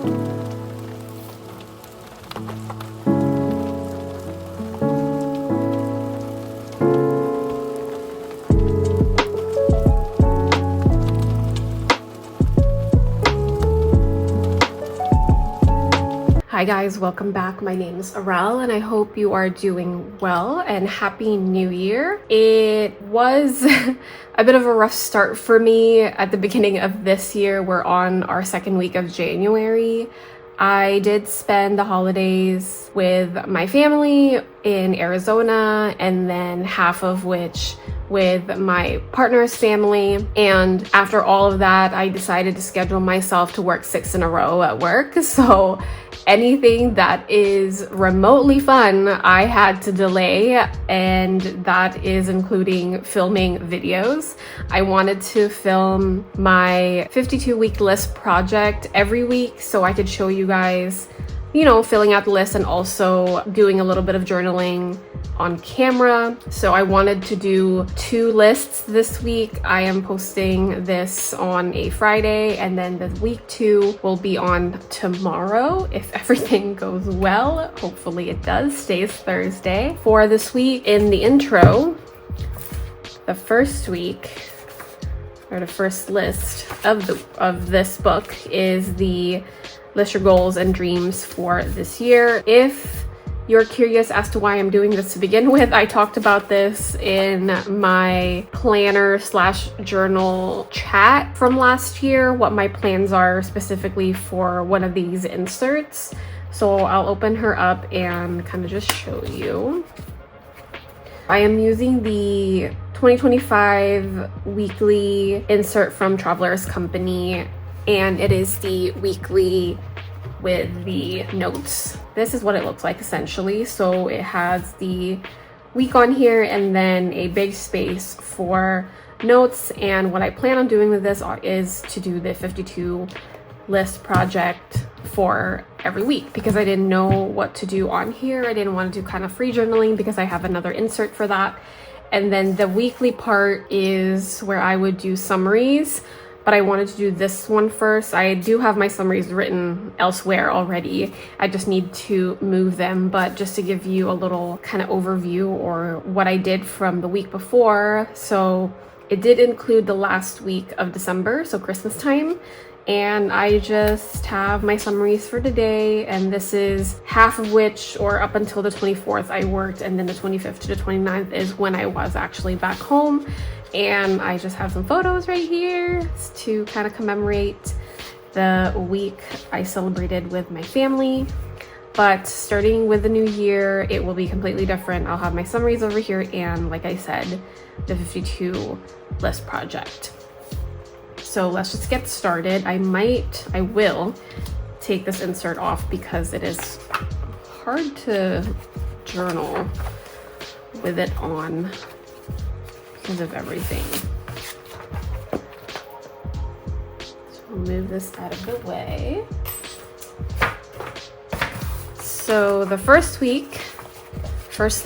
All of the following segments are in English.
Hi guys, welcome back. My name is Arel and I hope you are doing well and happy new year. It was a bit of a rough start for me at the beginning of this year. We're on our second week of January. I did spend the holidays with my family in Arizona and then half of which with my partner's family. And after all of that, I decided to schedule myself to work 6 in a row at work. So anything that is remotely fun, I had to delay, and that is including filming videos. I wanted to film my 52-week list project every week so I could show you guys, you know, filling out the list and also doing a little bit of journaling on camera. So I wanted to do 2 lists this week. I am posting this on a Friday, and then the week 2 will be on tomorrow if everything goes well. Hopefully it does. Today's Thursday. For this week, in the intro, the first week or the first list of this book is the list your goals and dreams for this year. If you're curious as to why I'm doing this to begin with, I talked about this in my planner / journal chat from last year, what my plans are specifically for one of these inserts. So I'll open her up and kind of just show you. I am using the 2025 weekly insert from Traveler's Company, and it is the weekly with the notes. This is what it looks like essentially. So it has the week on here and then a big space for notes. And what I plan on doing with this is to do the 52 list project for every week, because I didn't know what to do on here. I didn't want to do kind of free journaling because I have another insert for that. And then the weekly part is where I would do summaries, but I wanted to do this one first. I do have my summaries written elsewhere already. I just need to move them, but just to give you a little kind of overview or what I did from the week before. So it did include the last week of December, so Christmas time. And I just have my summaries for today, and this is half of which, or up until the 24th I worked, and then the 25th to the 29th is when I was actually back home. And I just have some photos right here to kind of commemorate the week I celebrated with my family. But starting with the new year, it will be completely different. I'll have my summaries over here and, like I said, the 52 list project. So let's just get started. I will take this insert off because it is hard to journal with it on because of everything. So I'll move this out of the way. So the first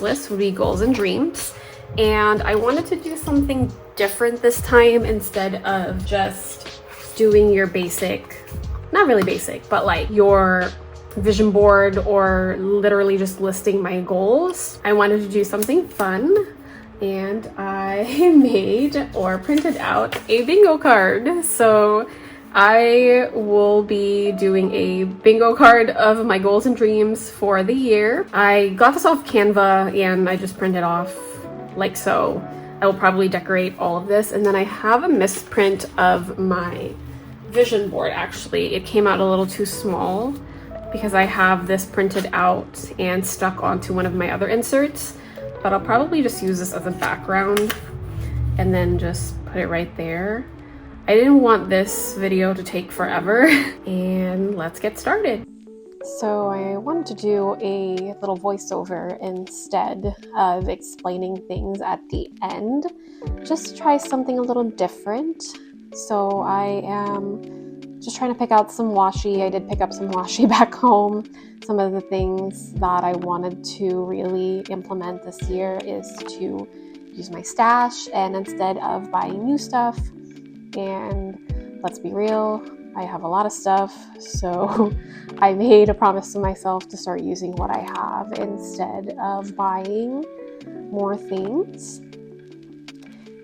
list would be goals and dreams. And I wanted to do something different this time instead of just doing your basic, not really basic, but like your vision board or literally just listing my goals. I wanted to do something fun, and I made or printed out a bingo card. So I will be doing a bingo card of my goals and dreams for the year. I got this off Canva and I just printed off like so. I will probably decorate all of this, and then I have a misprint of my vision board. Actually, it came out a little too small because I have this printed out and stuck onto one of my other inserts, but I'll probably just use this as a background and then just put it right there. I didn't want this video to take forever, and let's get started. So I wanted to do a little voiceover instead of explaining things at the end, just try something a little different. So I am just trying to pick out some washi. I did pick up some washi back home. Some of the things that I wanted to really implement this year is to use my stash, and instead of buying new stuff, and let's be real, I have a lot of stuff, so I made a promise to myself to start using what I have instead of buying more things,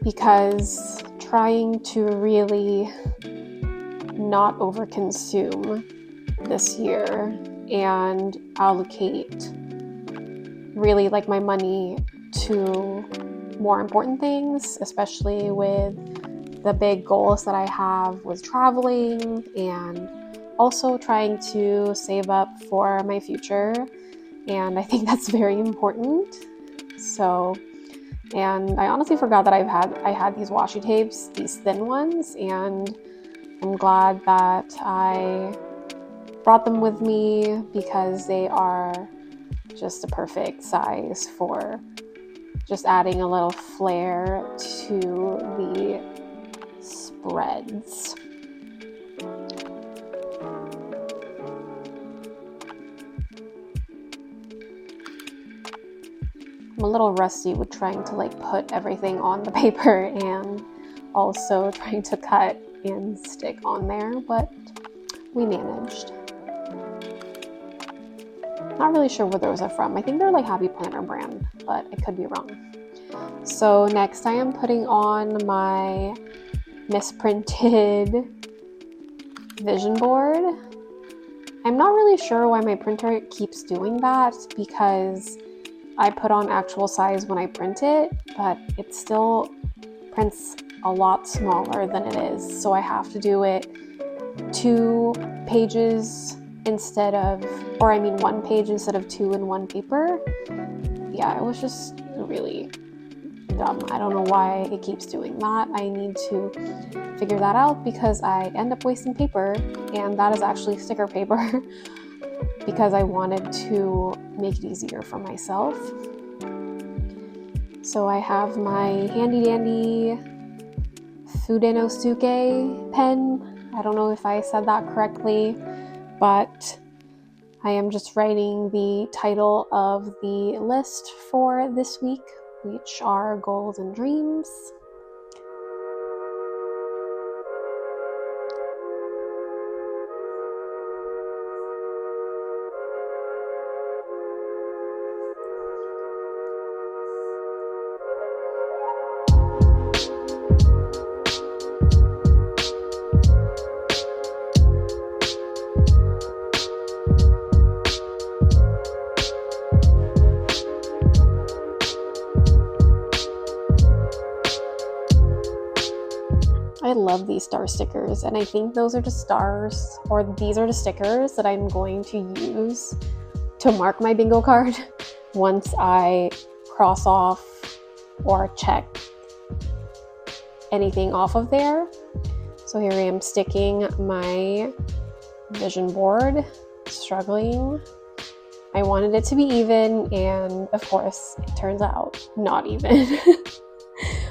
because trying to really not overconsume this year and allocate really like my money to more important things, especially with the big goals that I have with traveling and also trying to save up for my future. And I think that's very important. So, and I honestly forgot that I had these washi tapes, these thin ones, and I'm glad that I brought them with me because they are just the perfect size for just adding a little flair to the spreads. I'm a little rusty with trying to like put everything on the paper and also trying to cut and stick on there, but we managed. Not really sure where those are from. I think they're like Happy Planner brand, but I could be wrong. So next I am putting on my misprinted vision board. I'm not really sure why my printer keeps doing that, because I put on actual size when I print it, but it still prints a lot smaller than it is. So I have to do it 2 pages instead of, or I mean 1 page instead of 2 in one paper. Yeah, it was just really dumb. I don't know why it keeps doing that. I need to figure that out because I end up wasting paper, and that is actually sticker paper because I wanted to make it easier for myself. So I have my handy dandy Fudenosuke pen. I don't know if I said that correctly, but I am just writing the title of the list for this week, which are goals and dreams. I love these star stickers, and I think those are the stars, or these are the stickers that I'm going to use to mark my bingo card once I cross off or check anything off of there. So here I am sticking my vision board, struggling. I wanted it to be even, and of course it turns out not even.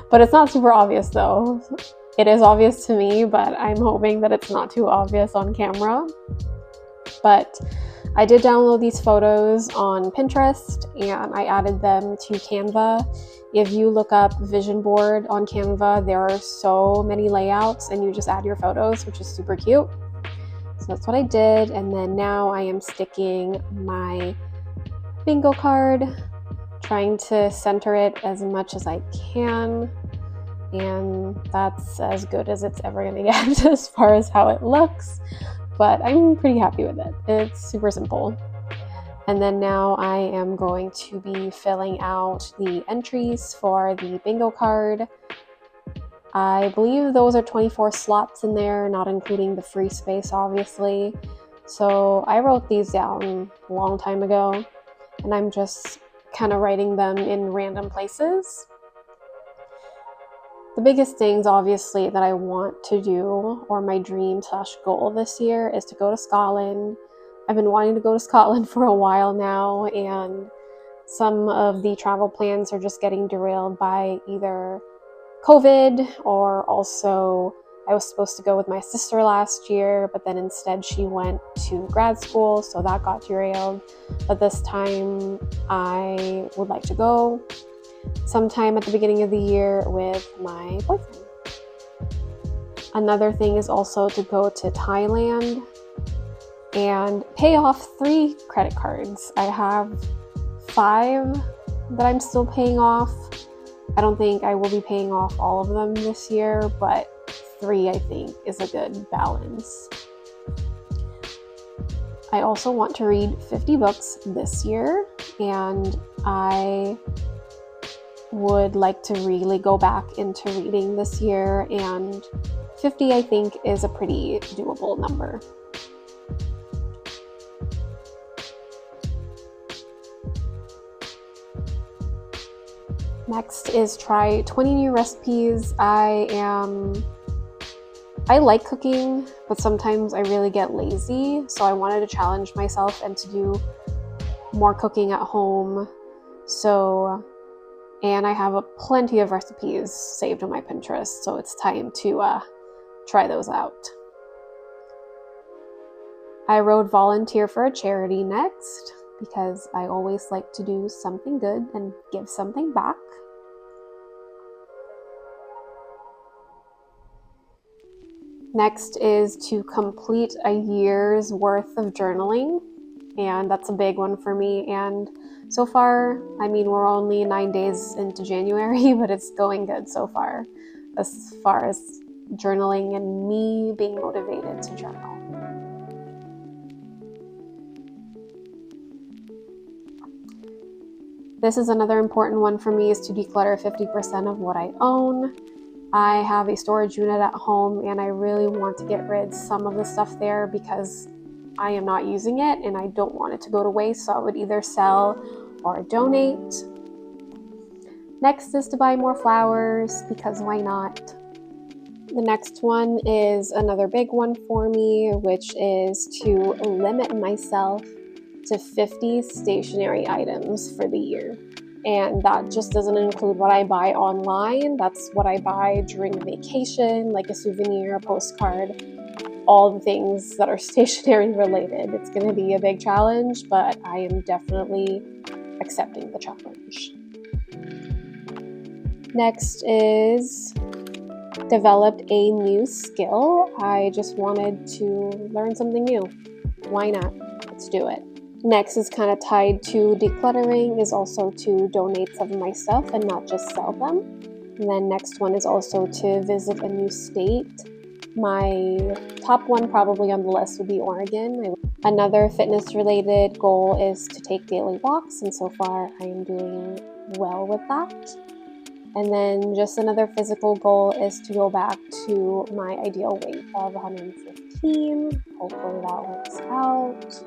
But it's not super obvious though. It is obvious to me, but I'm hoping that it's not too obvious on camera. But I did download these photos on Pinterest and I added them to Canva. If you look up vision board on Canva, there are so many layouts and you just add your photos, which is super cute. So that's what I did. And then now I am sticking my bingo card, trying to center it as much as I can. And that's as good as it's ever going to get as far as how it looks, but I'm pretty happy with it. It's super simple. And then now I am going to be filling out the entries for the bingo card. I believe those are 24 slots in there, not including the free space, obviously. So I wrote these down a long time ago, and I'm just kind of writing them in random places. The biggest things, obviously, that I want to do, or my dream/goal this year, is to go to Scotland. I've been wanting to go to Scotland for a while now, and some of the travel plans are just getting derailed by either COVID, or also I was supposed to go with my sister last year, but then instead she went to grad school, so that got derailed. But this time I would like to go sometime at the beginning of the year with my boyfriend. Another thing is also to go to Thailand and pay off 3 credit cards. I have 5 that I'm still paying off. I don't think I will be paying off all of them this year, but 3 I think is a good balance. I also want to read 50 books this year, and I would like to really go back into reading this year, and 50 I think is a pretty doable number. Next is try 20 new recipes. I like cooking, but sometimes I really get lazy, so I wanted to challenge myself and to do more cooking at home. And I have plenty of recipes saved on my Pinterest, so it's time to try those out. I wrote volunteer for a charity next, because I always like to do something good and give something back. Next is to complete a year's worth of journaling, and that's a big one for me. And so far, I mean, we're only 9 days into January, but it's going good so far as journaling and me being motivated to journal. This is another important one for me, is to declutter 50% of what I own. I have a storage unit at home, and I really want to get rid of some of the stuff there because I am not using it and I don't want it to go to waste, so I would either sell or donate. Next is to buy more flowers, because why not? The next one is another big one for me, which is to limit myself to 50 stationery items for the year. And that just doesn't include what I buy online. That's what I buy during vacation, like a souvenir, a postcard, all the things that are stationery related. It's going to be a big challenge, but I am definitely accepting the challenge. Next is developed a new skill. I just wanted to learn something new. Why not? Let's do it. Next is kind of tied to decluttering, is also to donate some of my stuff and not just sell them. And then next one is also to visit a new state. My top one probably on the list would be Oregon. Another fitness related goal is to take daily walks, and so far I am doing well with that. And then just another physical goal is to go back to my ideal weight of 115. Hopefully that works out.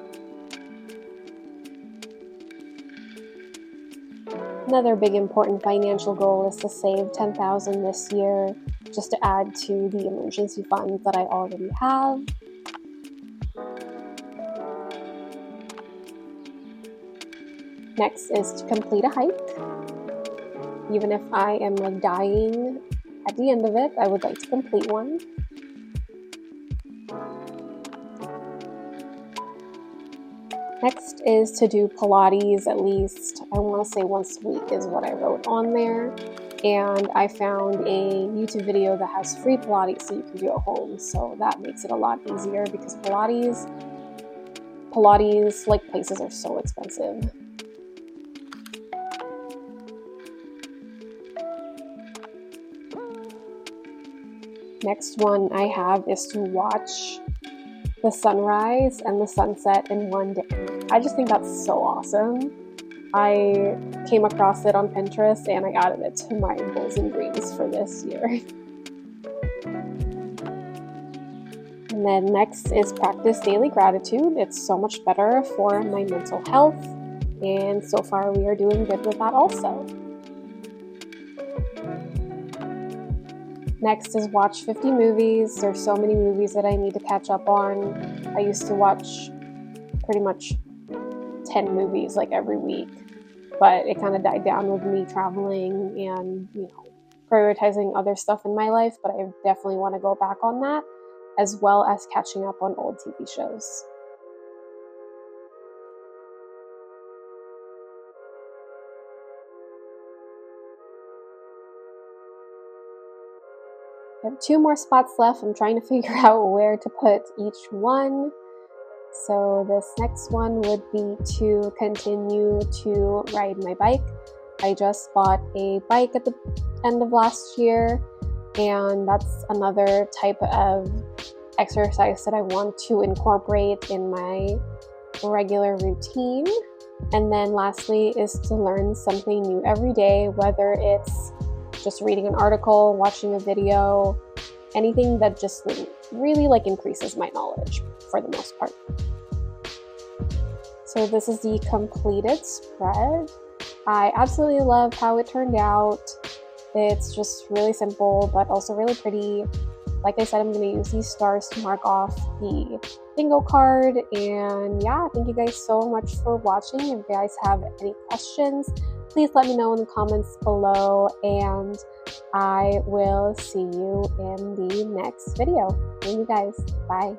Another big important financial goal is to save $10,000 this year, just to add to the emergency funds that I already have. Next is to complete a hike. Even if I am like dying at the end of it, I would like to complete one. Next is to do Pilates at least, I want to say once a week is what I wrote on there. And I found a YouTube video that has free Pilates, so you can do it at home. So that makes it a lot easier, because Pilates like places are so expensive. Next one I have is to watch the sunrise and the sunset in one day. I just think that's so awesome. I came across it on Pinterest and I added it to my goals and dreams for this year. And then next is practice daily gratitude. It's so much better for my mental health, and so far we are doing good with that also. Next is watch 50 movies. There's so many movies that I need to catch up on. I used to watch pretty much 10 movies like every week, but it kind of died down with me traveling and, prioritizing other stuff in my life, but I definitely want to go back on that, as well as catching up on old TV shows. I have 2 more spots left. I'm trying to figure out where to put each one. So this next one would be to continue to ride my bike. I just bought a bike at the end of last year, and that's another type of exercise that I want to incorporate in my regular routine. And then lastly is to learn something new every day, whether it's just reading an article, watching a video, anything that just really increases my knowledge for the most part. So this is the completed spread. I absolutely love how it turned out. It's just really simple, but also really pretty. Like I said, I'm going to use these stars to mark off the bingo card. And yeah, thank you guys so much for watching. If you guys have any questions, please let me know in the comments below, and I will see you in the next video. Thank you guys. Bye.